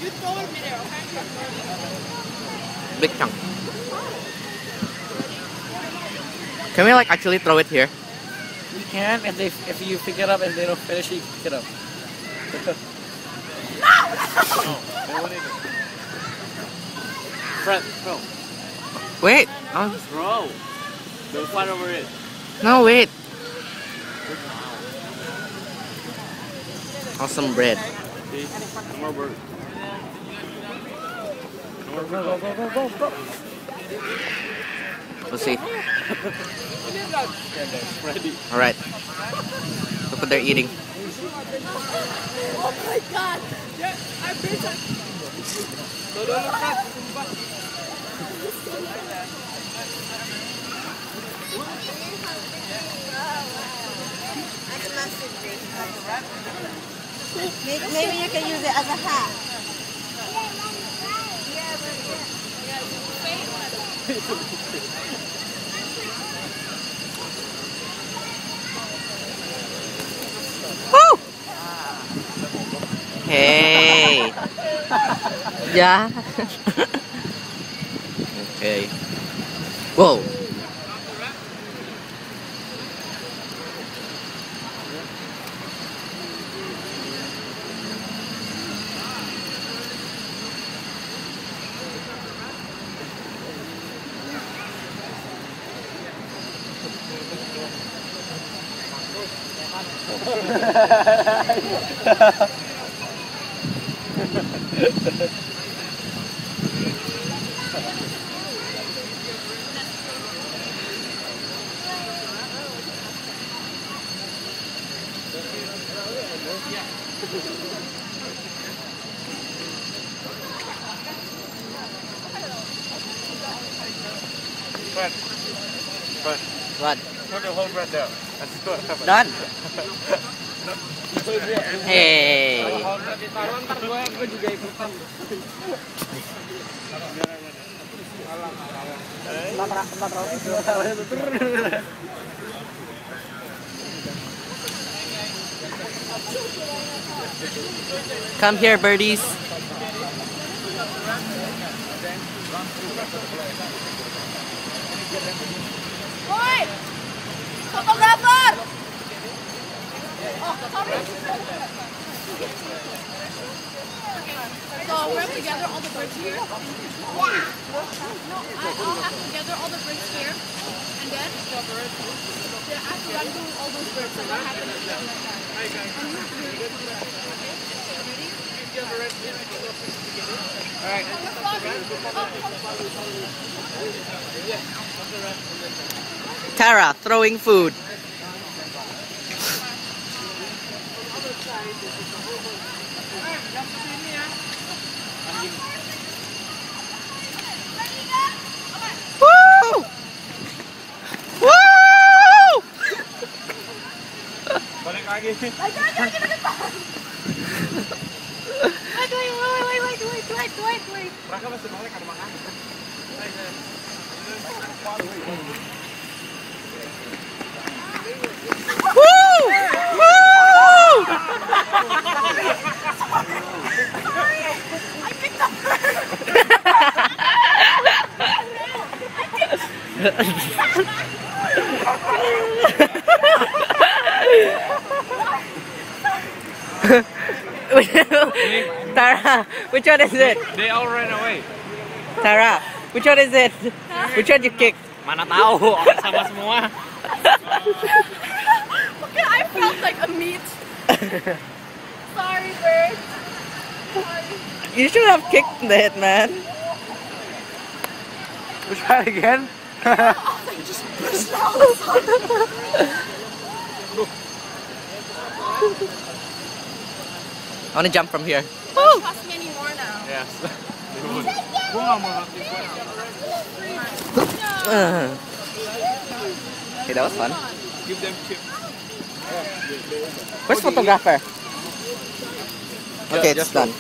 You throw it in there, okay? Big chunk. Can we like actually throw it here? You can if you pick it up and they don't finish it, you pick it up. Fred, throw. Wait. Throw. Don't fight over it. No, wait. Awesome bread. See? No more bird. Go. We'll see. Ready. Alright. Look what they're eating. Oh my god! Yeah, I bet Maybe you can use it as a hat. Woo! Hey. Yeah. Okay. Whoa. Fred. Fred. What? Put the whole bread there. That's good. Done. Hey. Come here, birdies. Oi! Photographer! Oh, sorry. So we're together all the birds here? No, I'll have to gather all the birds here. And then? I have to run through all those birds. So what happens if I'm like that? Alright. Tara, throwing food. Woo! Woo! Balik lagi. Wait. Raka masih balik ada makan. Woo! Woo! I picked up Tara, which one is it? They all ran away. Tara, which one is it? Which one you kicked? Mana tahu, orang sama semua. Okay, I felt like a meat. Sorry, bird. Sorry. You should have kicked that, man. We'll try again. They just pushed out. I want to jump from here. Don't trust me anymore now. Yes. Gua nggak mau ngerti. Okay, that was fun. Give them chips. Where's photographer? Okay, it's done.